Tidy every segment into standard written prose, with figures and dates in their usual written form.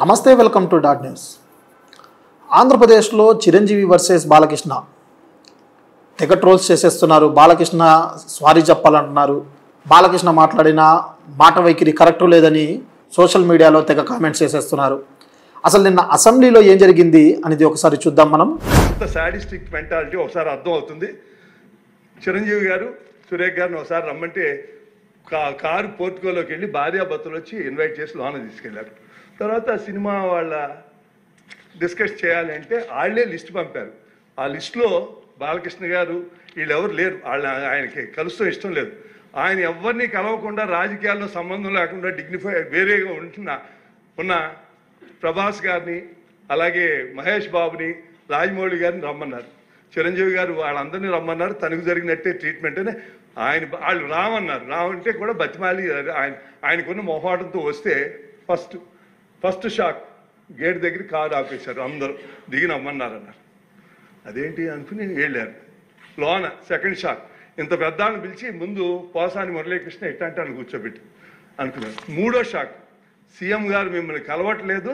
నమస్తే, welcome to dot news. ఆంధ్రప్రదేశ్లో Chiranjeevi versus Balakrishna తెగ ట్రోల్స్ చేసేస్తున్నారు. బాలకృష్ణ స్వారీ చెప్పాలంటున్నారు. బాలకృష్ణ మాట్లాడిన మాట వైఖరి కరెక్ట్ లేదని సోషల్ మీడియాలో తెగ కామెంట్స్ చేసేస్తున్నారు. అసలు నిన్న అసెంబ్లీలో ఏం జరిగింది అనేది ఒకసారి చూద్దాం మనం. అంత సాడిస్టిక్ మెంటాలిటీ ఒకసారి అర్థం అవుతుంది. చిరంజీవి గారు సురేఖ్ గారిని ఒకసారి రమ్మంటే కారు పోర్టుకోలోకి వెళ్ళి భార్యాభర్తలు వచ్చి ఇన్వైట్ చేసి లోన తీసుకెళ్లారు. తర్వాత సినిమా వాళ్ళ డిస్కస్ చేయాలి అంటే వాళ్ళే లిస్ట్ పంపారు. ఆ లిస్టులో బాలకృష్ణ గారు వీళ్ళెవరు లేరు. ఆయనకి కలుస్తూ ఇష్టం లేదు. ఆయన ఎవరిని కలవకుండా రాజకీయాల్లో సంబంధం లేకుండా డిగ్నిఫై వేరేగా ఉన్న ప్రభాస్ గారిని, అలాగే మహేష్ బాబుని, రాజమౌళి గారిని రమ్మన్నారు. చిరంజీవి గారు వాళ్ళందరినీ రమ్మన్నారు. తనకు జరిగినట్టే ట్రీట్మెంట్ అని వాళ్ళు రామన్నారు. రావంటే కూడా బతిమాలి ఆయనకున్న మొహాటంతో వస్తే ఫస్ట్ షాక్ గేట్ దగ్గర కారు ఆపేశారు. అందరూ దిగి నమ్మన్నారన్నారు. అదేంటి అనుకుని వెళ్ళారు. లోన సెకండ్ షాక్ ఇంత పెద్దాన్ని పిలిచి ముందు పోసాని మురళీకృష్ణ ఎట్టంటాను కూర్చోబెట్టి అనుకున్నారు. మూడో షాక్ సీఎం గారు మిమ్మల్ని కలవట్లేదు,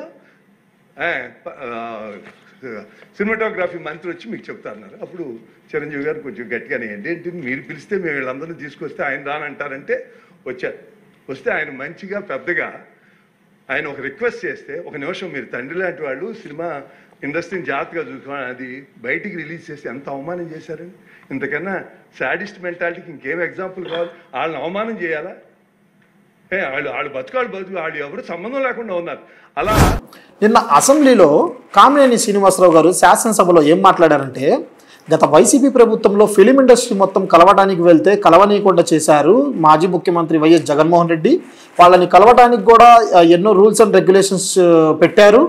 సినిమాటోగ్రఫీ మంత్రి వచ్చి మీకు చెప్తారన్నారు. అప్పుడు చిరంజీవి గారు కొంచెం గట్టిగానే ఏంటి మీరు పిలిస్తే మేము వీళ్ళందరినీ తీసుకొస్తే ఆయన రానంటారంటే వచ్చారు. వస్తే ఆయన మంచిగా పెద్దగా ఆయన ఒక రిక్వెస్ట్ చేస్తే, ఒక నిమిషం మీరు తండ్రి లాంటి వాళ్ళు సినిమా ఇండస్ట్రీని జాగ్రత్తగా చూసుకోవాలి, అది బయటికి రిలీజ్ చేసి ఎంత అవమానం చేశారని. ఇంతకన్నా సాడిస్ట్ మెంటాలిటీకి ఇంకేం ఎగ్జాంపుల్ కావాలి? వాళ్ళని అవమానం చేయాలా? వాళ్ళు బతుకు వాళ్ళు ఎవరు సంబంధం లేకుండా ఉన్నారు. అలా నిన్న అసెంబ్లీలో కామినేని శ్రీనివాసరావు గారు శాసనసభలో ఏం మాట్లాడారంటే, గత వైసీపీ ప్రభుత్వంలో ఫిలిం ఇండస్ట్రీ మొత్తం కలవడానికి వెళ్తే కలవనీయకుండా చేశారు మాజీ ముఖ్యమంత్రి వైఎస్ జగన్మోహన్ రెడ్డి. వాళ్ళని కలవడానికి కూడా ఎన్నో రూల్స్ అండ్ రెగ్యులేషన్స్ పెట్టారు.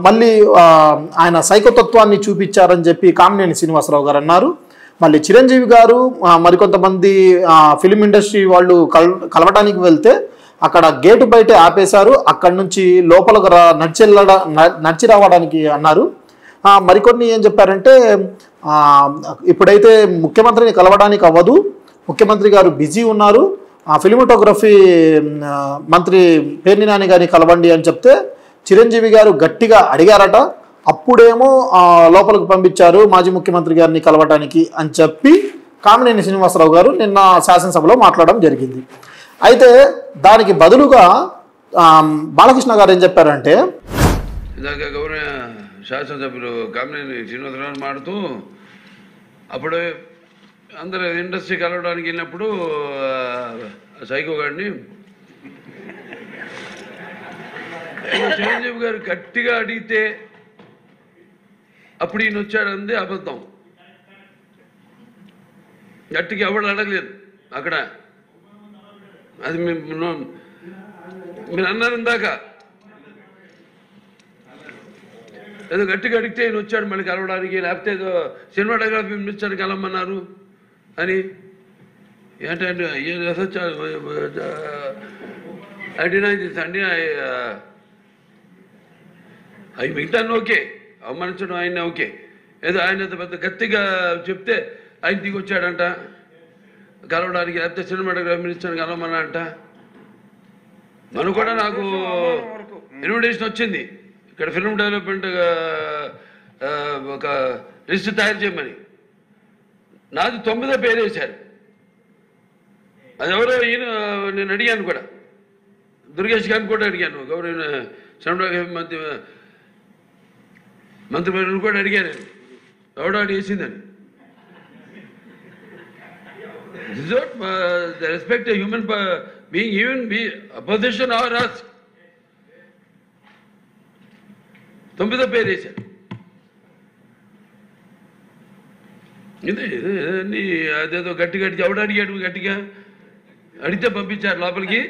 మళ్ళీ ఆయన సైకోతత్వాన్ని చూపించారని చెప్పి కామినేని శ్రీనివాసరావు గారు అన్నారు. మళ్ళీ చిరంజీవి గారు మరికొంతమంది ఫిలిం ఇండస్ట్రీ వాళ్ళు కలవడానికి వెళ్తే అక్కడ గేటు బయట ఆపేశారు. అక్కడి నుంచి లోపలకు నడిచి రావడానికి అన్నారు. మరికొన్ని ఏం చెప్పారంటే, ఇప్పుడైతే ముఖ్యమంత్రిని కలవడానికి అవ్వదు, ముఖ్యమంత్రి గారు బిజీ ఉన్నారు, ఫిలిమోటోగ్రఫీ మంత్రి పేర్ని నాని గారిని కలవండి అని చెప్తే చిరంజీవి గారు గట్టిగా అడిగారట. అప్పుడేమో లోపలికి పంపించారు మాజీ ముఖ్యమంత్రి గారిని కలవటానికి అని చెప్పి కామినేని శ్రీనివాసరావు గారు నిన్న శాసనసభలో మాట్లాడడం జరిగింది. అయితే దానికి బదులుగా బాలకృష్ణ గారు ఏం చెప్పారంటే, ఇందాక గౌరవ శాసనసభ్యులు కామినేని శ్రీనివాసరావు మాడుతూ అప్పుడు అందరూ ఇండస్ట్రీ కలవడానికి వెళ్ళినప్పుడు సైకో గారిని చిరంజీవి గారు గట్టిగా అడిగితే అప్పుడు ఈయన వచ్చాడంది అబద్ధం. గట్టిగా ఎవడు అడగలేదు అక్కడ. అది మీరు అన్నారు ఇందాక, ఏదో గట్టిగా అడిగితే ఈయన వచ్చాడు మళ్ళీ కలవడానికి, లేకపోతే ఏదో సినిమాటోగ్రఫీ మినిస్టర్ని కలవమన్నారు అని. ఏంటంటే అవి మిగతాన్ని ఓకే, అవమానించడం ఆయన ఓకే, ఏదో ఆయన పెద్ద గట్టిగా చెప్తే ఆయన దిగి వచ్చాడంట కలవడానికి, లేకపోతే సినిమాటోగ్రఫీ మినిస్టర్ని కలవమన్నా అంట. మనం కూడా నాకు ఇన్విటేషన్ వచ్చింది ఇక్కడ ఫిల్మ్ డెవలప్మెంట్ ఒక లిస్ట్ తయారు చేయమని. నాది 9వ పేరు వేశారు. అది ఎవరో ఈయన నేను అడిగాను కూడా, దుర్గేష్ గారిని కూడా అడిగాను, గౌరవ సినిమాటోగ్రఫీ మంత్రి కూడా అడిగాను, ఎవడో అడిగేసిందని. This is what the respect a human being, even be opposition or us. 9వ పేరు వేశారు. ఇదే అదేదో గట్టిగా ఎవడు అడిగాడు, గట్టిగా అడిగితే పంపించారు లోపలికి,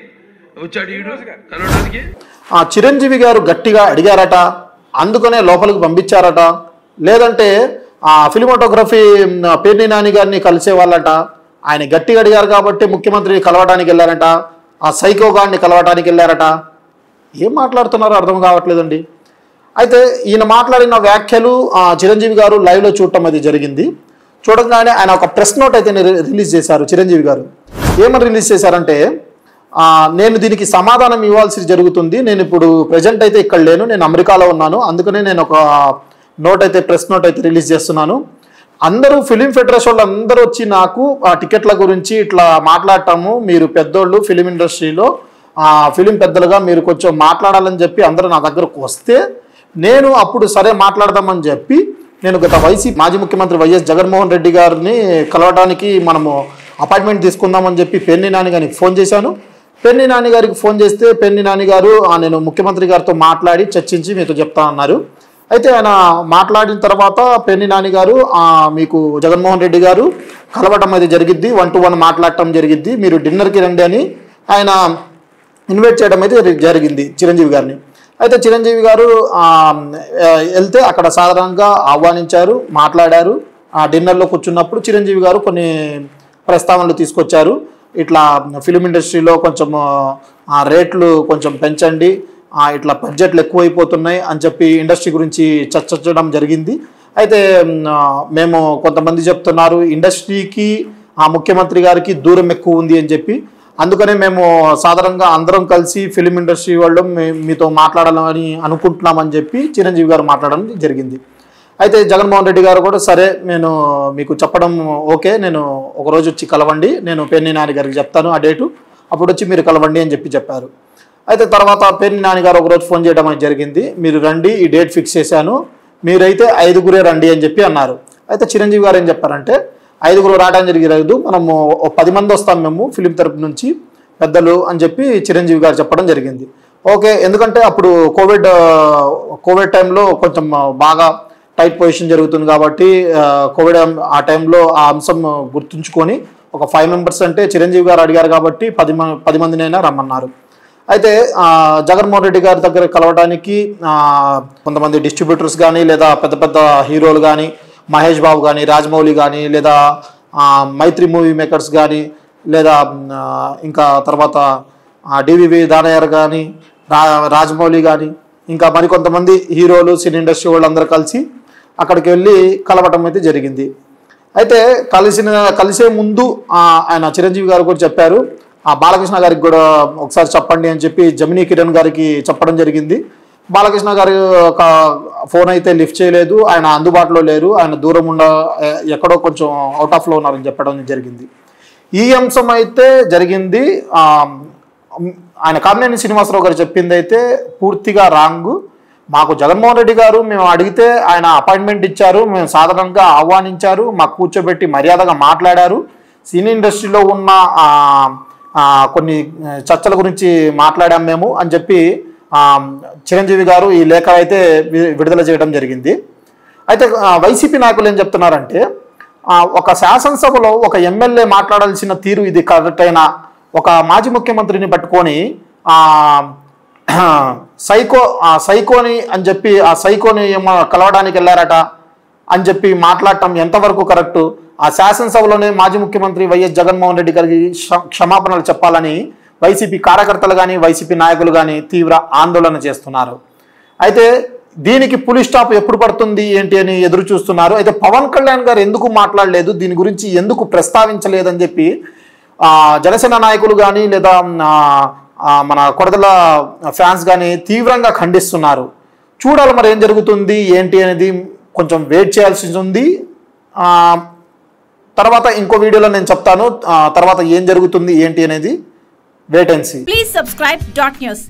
వచ్చాడు ఈడు కలవడానికి. చిరంజీవి గారు గట్టిగా అడిగారట, అందుకనే లోపలికి పంపించారట. లేదంటే ఫిలిమోటోగ్రఫీ పేర్ని నాని గారిని కలిసే వాళ్ళట. ఆయన గట్టిగా అడిగారు కాబట్టి ముఖ్యమంత్రిని కలవడానికి వెళ్ళారట, ఆ సైకో గారిని కలవడానికి వెళ్ళారట. ఏం మాట్లాడుతున్నారో అర్థం కావట్లేదండి. అయితే ఈయన మాట్లాడిన వ్యాఖ్యలు చిరంజీవి గారు లైవ్లో చూడటం అది జరిగింది. చూడగానే ఆయన ఒక ప్రెస్ నోట్ అయితే రిలీజ్ చేశారు చిరంజీవి గారు. ఏమని రిలీజ్ చేశారంటే, నేను దీనికి సమాధానం ఇవ్వాల్సి జరుగుతుంది. నేను ఇప్పుడు ప్రజెంట్ అయితే ఇక్కడ లేను, నేను అమెరికాలో ఉన్నాను. అందుకనే నేను ఒక నోట్ అయితే ప్రెస్ నోట్ అయితే రిలీజ్ చేస్తున్నాను. అందరూ ఫిలిం ఫెడరేషన్ వాళ్ళు అందరూ వచ్చి నాకు ఆ టికెట్ల గురించి ఇట్లా మాట్లాడటము, మీరు పెద్దోళ్ళు ఫిలిం ఇండస్ట్రీలో ఫిలిం పెద్దలుగా మీరు కొంచెం మాట్లాడాలని చెప్పి అందరూ నా దగ్గరకు వస్తే నేను అప్పుడు సరే మాట్లాడదామని చెప్పి నేను గత వైసీపీ మాజీ ముఖ్యమంత్రి వైఎస్ జగన్మోహన్ రెడ్డి గారిని కలవడానికి మనము అపాయింట్మెంట్ తీసుకుందామని చెప్పి పెన్ని నాని గారికి ఫోన్ చేశాను. పెన్ని నాని గారికి ఫోన్ చేస్తే పెన్ని నాని గారు నేను ముఖ్యమంత్రి గారితో మాట్లాడి చర్చించి మీతో చెప్తా అన్నారు. అయితే ఆయన మాట్లాడిన తర్వాత పెన్ని నాని గారు మీకు జగన్మోహన్ రెడ్డి గారు కలవటం అయితే జరిగిద్ది, 1-to-1 మాట్లాడటం జరిగిద్ది, మీరు డిన్నర్కి రండి అని ఆయన ఇన్వైట్ చేయడం అయితే జరిగింది చిరంజీవి గారిని. అయితే చిరంజీవి గారు వెళ్తే అక్కడ సాధారణంగా ఆహ్వానించారు, మాట్లాడారు. ఆ డిన్నర్లో కూర్చున్నప్పుడు చిరంజీవి గారు కొన్ని ప్రస్తావనలు తీసుకొచ్చారు. ఇట్లా ఫిలిం ఇండస్ట్రీలో కొంచెం రేట్లు కొంచెం పెంచండి, ఇట్లా బడ్జెట్లు ఎక్కువైపోతున్నాయి అని చెప్పి ఇండస్ట్రీ గురించి చర్చించడం జరిగింది. అయితే మేము కొంతమంది చెప్తున్నారు ఇండస్ట్రీకి ముఖ్యమంత్రి గారికి దూరం ఎక్కువ ఉంది అని చెప్పి, అందుకనే మేము సాధారణంగా అందరం కలిసి ఫిలిం ఇండస్ట్రీ వాళ్ళు మీతో మాట్లాడాలని అనుకుంటున్నామని చెప్పి చిరంజీవి గారు మాట్లాడడం జరిగింది. అయితే జగన్మోహన్ రెడ్డి గారు కూడా సరే నేను మీకు చెప్పడం ఓకే, నేను ఒకరోజు వచ్చి కలవండి, నేను పెన్ని నాని గారికి చెప్తాను ఆ డేటు, అప్పుడు వచ్చి మీరు కలవండి అని చెప్పారు. అయితే తర్వాత పెన్ని నాని గారు ఒకరోజు ఫోన్ చేయడం అనేది జరిగింది, మీరు రండి ఈ డేట్ ఫిక్స్ చేశాను, మీరైతే 5గురే రండి అని చెప్పి అన్నారు. అయితే చిరంజీవి గారు ఏం చెప్పారంటే 5గురు రావడం జరిగేది, మనము 10 మంది వస్తాం మేము ఫిలిం తరపు నుంచి పెద్దలు అని చెప్పి చిరంజీవి గారు చెప్పడం జరిగింది. ఓకే, ఎందుకంటే అప్పుడు కోవిడ్ టైంలో కొంచెం బాగా టైట్ పొజిషన్ జరుగుతుంది కాబట్టి కోవిడ్ ఆ టైంలో ఆ అంశం గుర్తుంచుకొని ఒక 5 మెంబర్స్ అంటే చిరంజీవి గారు అడిగారు కాబట్టి 10 మందినైనా రమ్మన్నారు. అయితే జగన్మోహన్ రెడ్డి గారి దగ్గర కలవడానికి కొంతమంది డిస్ట్రిబ్యూటర్స్ కానీ లేదా పెద్ద పెద్ద హీరోలు కానీ మహేష్ బాబు కానీ రాజమౌళి కానీ లేదా మైత్రి మూవీ మేకర్స్ కానీ లేదా ఇంకా తర్వాత డివివి దానయ్యర్ కానీ రాజమౌళి కానీ ఇంకా మరికొంతమంది హీరోలు సినీ ఇండస్ట్రీ వాళ్ళందరూ కలిసి అక్కడికి వెళ్ళి కలవటం అయితే జరిగింది. అయితే కలిసే ముందు ఆయన చిరంజీవి గారు కూడా చెప్పారు, బాలకృష్ణ గారికి కూడా ఒకసారి చెప్పండి అని చెప్పి జమినీ కిరణ్ గారికి చెప్పడం జరిగింది. బాలకృష్ణ గారు ఒక ఫోన్ అయితే లిఫ్ట్ చేయలేదు, ఆయన అందుబాటులో లేరు, ఆయన దూరం ఎక్కడో కొంచెం అవుట్ ఆఫ్లో ఉన్నారని చెప్పడం జరిగింది. ఈ అంశం అయితే జరిగింది. ఆయన కామినేని శ్రీనివాసరావు గారు చెప్పింది అయితే పూర్తిగా రాంగ్. మాకు జగన్మోహన్ రెడ్డి గారు మేము అడిగితే ఆయన అపాయింట్మెంట్ ఇచ్చారు, మేము సాధారణంగా ఆహ్వానించారు, మాకు కూర్చోబెట్టి మర్యాదగా మాట్లాడారు, సినీ ఇండస్ట్రీలో ఉన్న కొన్ని చర్చల గురించి మాట్లాడాం మేము అని చెప్పి చిరంజీవి గారు ఈ లేఖ అయితే విడుదల చేయడం జరిగింది. అయితే వైసీపీ నాయకులు ఏం చెప్తున్నారంటే ఒక శాసనసభలో ఒక ఎమ్మెల్యే మాట్లాడాల్సిన తీరు ఇది కరెక్ట్. ఒక మాజీ ముఖ్యమంత్రిని పట్టుకొని సైకోని అని చెప్పి ఆ సైకోని కలవడానికి వెళ్ళారట అని చెప్పి మాట్లాడటం ఎంతవరకు కరెక్టు? ఆ శాసనసభలోనే మాజీ ముఖ్యమంత్రి వైఎస్ జగన్మోహన్ రెడ్డి గారికి క్షమాపణలు చెప్పాలని వైసీపీ కార్యకర్తలు కానీ వైసీపీ నాయకులు కానీ తీవ్ర ఆందోళన చేస్తున్నారు. అయితే దీనికి పులి స్టాప్ ఎప్పుడు పడుతుంది ఏంటి అని ఎదురు చూస్తున్నారు. అయితే పవన్ కళ్యాణ్ గారు ఎందుకు మాట్లాడలేదు, దీని గురించి ఎందుకు ప్రస్తావించలేదని చెప్పి జనసేన నాయకులు కానీ లేదా మన కొడదల ఫ్యాన్స్ కానీ తీవ్రంగా ఖండిస్తున్నారు. చూడాలి మరి ఏం జరుగుతుంది ఏంటి అనేది కొంచెం వెయిట్ చేయాల్సి ఉంది. తర్వాత ఇంకో వీడియోలో నేను చెప్తాను తర్వాత ఏం జరుగుతుంది ఏంటి అనేది. Wait and see. Please subscribe .news